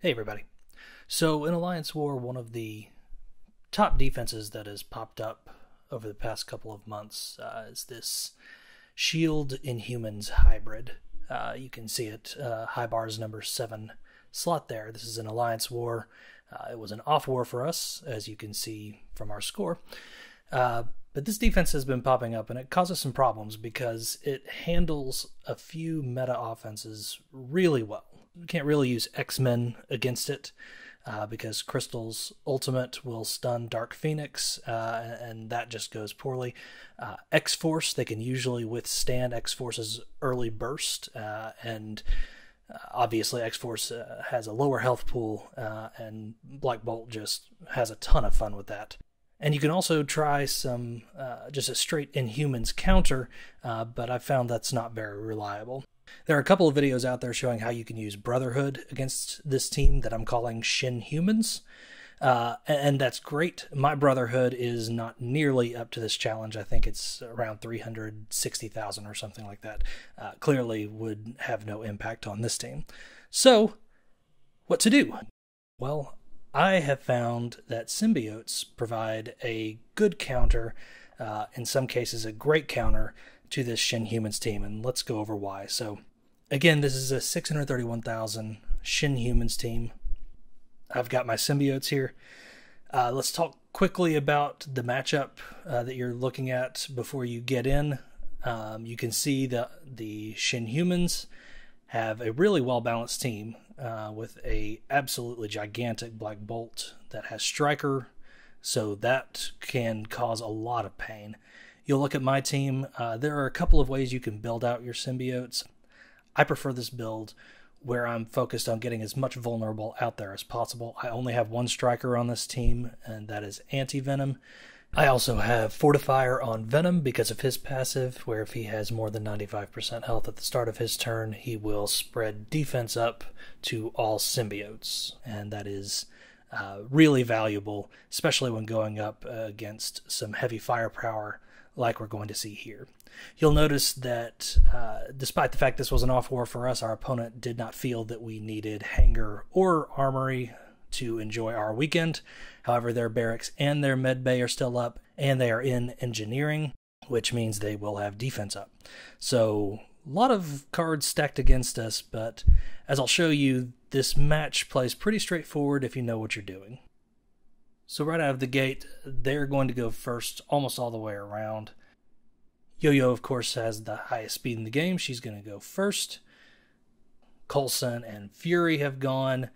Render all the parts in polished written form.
Hey everybody. So in Alliance War, one of the top defenses that has popped up over the past couple of months is this Shield Inhumans hybrid. You can see it, high bars number 7 slot there. This is an Alliance War. It was an off war for us, as you can see from our score. But this defense has been popping up, and it causes some problems because it handles a few meta offenses really well. You can't really use X-Men against it because Crystal's ultimate will stun Dark Phoenix, and that just goes poorly. X-Force, they can usually withstand X-Force's early burst, and obviously X-Force has a lower health pool, and Black Bolt just has a ton of fun with that. And you can also try some just a straight Inhumans counter, but I've found that's not very reliable. There are a couple of videos out there showing how you can use Brotherhood against this team that I'm calling Shin Humans, and that's great. My Brotherhood is not nearly up to this challenge. I think it's around 360,000 or something like that. Clearly would have no impact on this team. So, what to do? Well, I have found that symbiotes provide a good counter, in some cases a great counter, to this Shin Humans team, and let's go over why. So, again, this is a 631,000 Shin Humans team. I've got my symbiotes here. Let's talk quickly about the matchup that you're looking at before you get in. You can see that the Shin Humans have a really well-balanced team with a absolutely gigantic Black Bolt that has Striker, so that can cause a lot of pain. You'll look at my team. There are a couple of ways you can build out your symbiotes. I prefer this build where I'm focused on getting as much vulnerable out there as possible. I only have one Striker on this team, and that is Anti-Venom. I also have Fortifier on Venom because of his passive, where if he has more than 95% health at the start of his turn, he will spread defense up to all symbiotes, and that is really valuable, especially when going up against some heavy firepower like we're going to see here. You'll notice that despite the fact this was an off war for us, our opponent did not feel that we needed hangar or armory to enjoy our weekend. However, their barracks and their med bay are still up, and they are in engineering, which means they will have defense up. So a lot of cards stacked against us, but as I'll show you, this match plays pretty straightforward if you know what you're doing. So right out of the gate, they're going to go first almost all the way around. Yo-Yo, of course, has the highest speed in the game. She's going to go first. Coulson and Fury have gone.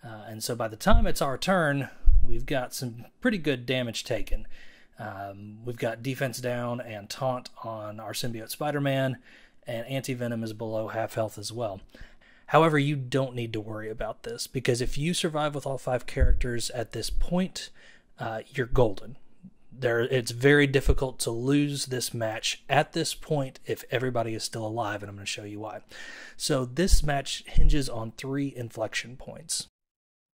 And so by the time it's our turn, we've got some pretty good damage taken. We've got defense down and taunt on our symbiote Spider-Man, and Anti-Venom is below half health as well. However, you don't need to worry about this, because if you survive with all 5 characters at this point, you're golden. It's very difficult to lose this match at this point if everybody is still alive, and I'm going to show you why. So this match hinges on 3 inflection points.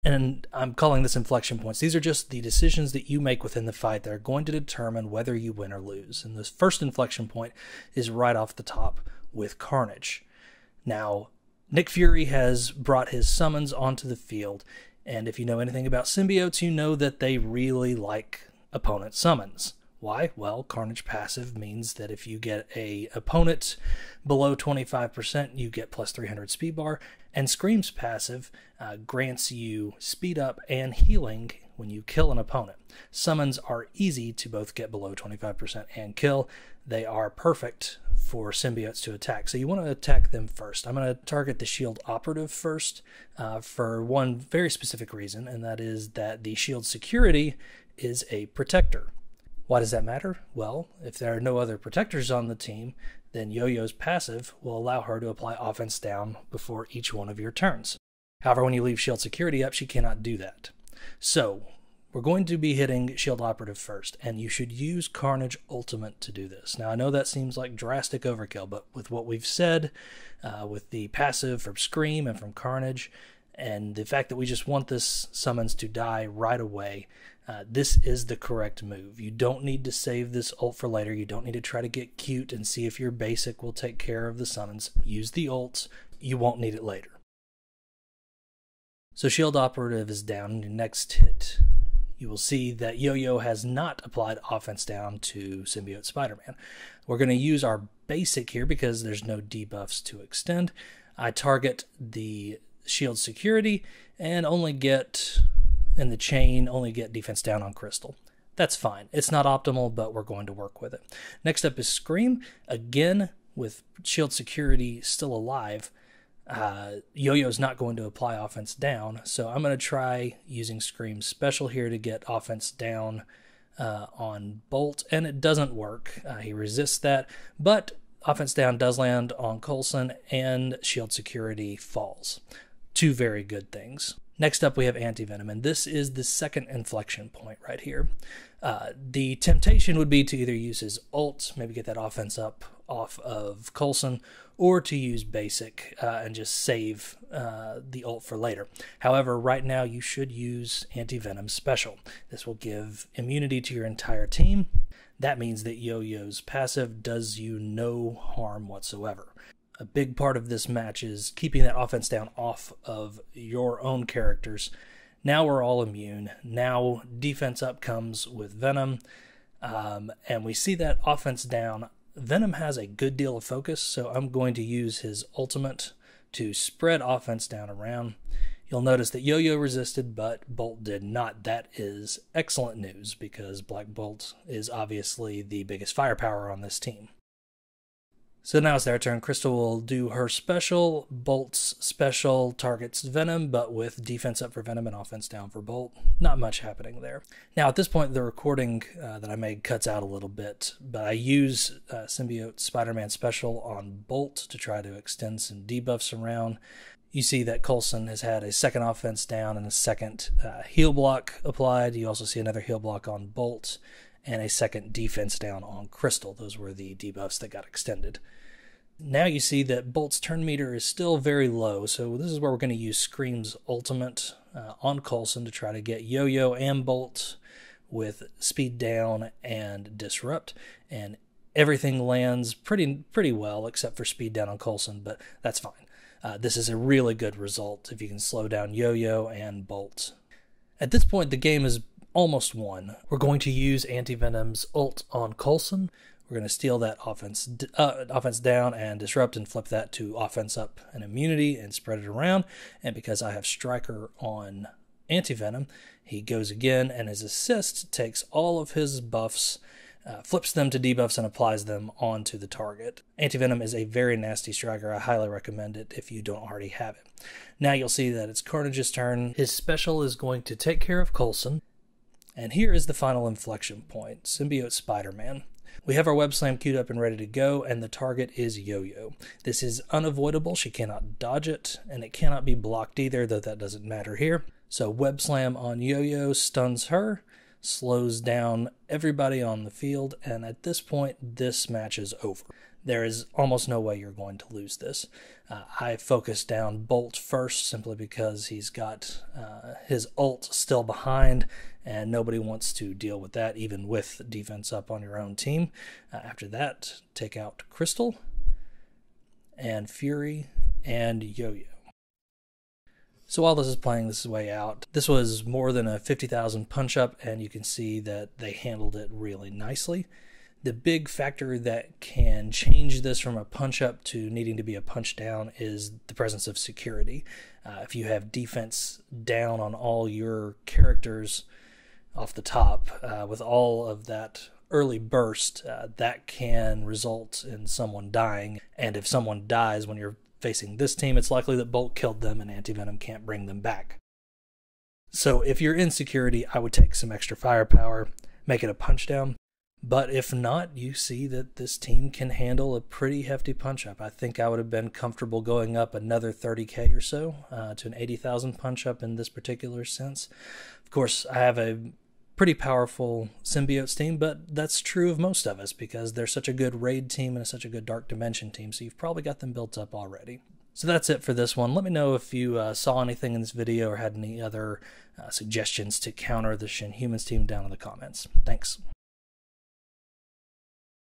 And I'm calling this inflection points. These are just the decisions that you make within the fight that are going to determine whether you win or lose. And this first inflection point is right off the top with Carnage. Now, Nick Fury has brought his summons onto the field, and if you know anything about symbiotes, you know that they really like opponent summons. Why? Well, Carnage passive means that if you get a opponent below 25%, you get plus 300 speed bar, and Scream's passive grants you speed up and healing when you kill an opponent. Summons are easy to both get below 25% and kill. They are perfect for symbiotes to attack, so you want to attack them first. I'm going to target the Shield Operative first for one very specific reason, and that is that the Shield Security is a protector. Why does that matter? Well, if there are no other protectors on the team, then Yo-Yo's passive will allow her to apply offense down before each one of your turns. However, when you leave Shield Security up, she cannot do that. So, we're going to be hitting Shield Operative first, and you should use Carnage Ultimate to do this. Now, I know that seems like drastic overkill, but with what we've said, with the passive from Scream and from Carnage, and the fact that we just want this summons to die right away, this is the correct move. You don't need to save this ult for later. You don't need to try to get cute and see if your basic will take care of the summons. Use the ults. You won't need it later. So Shield Operative is down. In your next hit, you will see that Yo-Yo has not applied offense down to Symbiote Spider-Man. We're going to use our basic here because there's no debuffs to extend. I target the shield security and only get, in the chain, only get defense down on Crystal. That's fine. It's not optimal, but we're going to work with it. Next up is Scream. Again, with shield security still alive, Yo-Yo's not going to apply offense down, so I'm going to try using Scream's special here to get offense down on Bolt, and it doesn't work. He resists that, but offense down does land on Coulson, and shield security falls. Two very good things. Next up, we have Anti-Venom, and this is the second inflection point right here. The temptation would be to either use his ult, maybe get that offense up off of Coulson, or to use basic and just save the ult for later. However, right now you should use Anti-Venom special. This will give immunity to your entire team. That means that Yo-Yo's passive does you no harm whatsoever. A big part of this match is keeping that offense down off of your own characters. Now we're all immune. Now defense up comes with Venom, and we see that offense down. Venom has a good deal of focus, so I'm going to use his ultimate to spread offense down around. You'll notice that Yo-Yo resisted, but Bolt did not. That is excellent news because Black Bolt is obviously the biggest firepower on this team. So now it's their turn. Crystal will do her special. Bolt's special targets Venom, but with defense up for Venom and offense down for Bolt. Not much happening there. Now at this point, the recording that I made cuts out a little bit, but I use Symbiote Spider-Man special on Bolt to try to extend some debuffs around. You see that Coulson has had a second offense down and a second heal block applied. You also see another heal block on Bolt and a second defense down on Crystal. Those were the debuffs that got extended. Now you see that Bolt's turn meter is still very low, so this is where we're going to use Scream's ultimate on Coulson to try to get Yo-Yo and Bolt with speed down and disrupt, and everything lands pretty well except for speed down on Coulson, but that's fine. This is a really good result if you can slow down Yo-Yo and Bolt. At this point, the game is almost won. We're going to use Anti-Venom's ult on Coulson. We're going to steal that offense down and disrupt and flip that to offense up and immunity and spread it around. And because I have Stryker on Anti-Venom, he goes again, and his assist takes all of his buffs, flips them to debuffs, and applies them onto the target. Anti-Venom is a very nasty Stryker. I highly recommend it if you don't already have it. Now you'll see that it's Carnage's turn. His special is going to take care of Coulson. And here is the final inflection point, Symbiote Spider-Man. We have our web slam queued up and ready to go, and the target is Yo-Yo. This is unavoidable. She cannot dodge it, and it cannot be blocked either, though that doesn't matter here. So web slam on Yo-Yo stuns her, slows down everybody on the field, and at this point, this match is over. There is almost no way you're going to lose this. I focused down Bolt first simply because he's got his ult still behind, and nobody wants to deal with that, even with defense up on your own team. After that, take out Crystal, and Fury, and Yo-Yo. So while this is playing this way out, this was more than a 50,000 punch-up, and you can see that they handled it really nicely. The big factor that can change this from a punch-up to needing to be a punch-down is the presence of security. If you have defense down on all your characters off the top, with all of that early burst, that can result in someone dying. And if someone dies when you're facing this team, it's likely that Bolt killed them and Anti-Venom can't bring them back. So if you're in security, I would take some extra firepower, make it a punch-down. But if not, you see that this team can handle a pretty hefty punch-up. I think I would have been comfortable going up another 30k or so to an 80,000 punch-up in this particular sense. Of course, I have a pretty powerful Symbiotes team, but that's true of most of us because they're such a good raid team and such a good Dark Dimension team, so you've probably got them built up already. So that's it for this one. Let me know if you saw anything in this video or had any other suggestions to counter the Shin Humans team down in the comments. Thanks.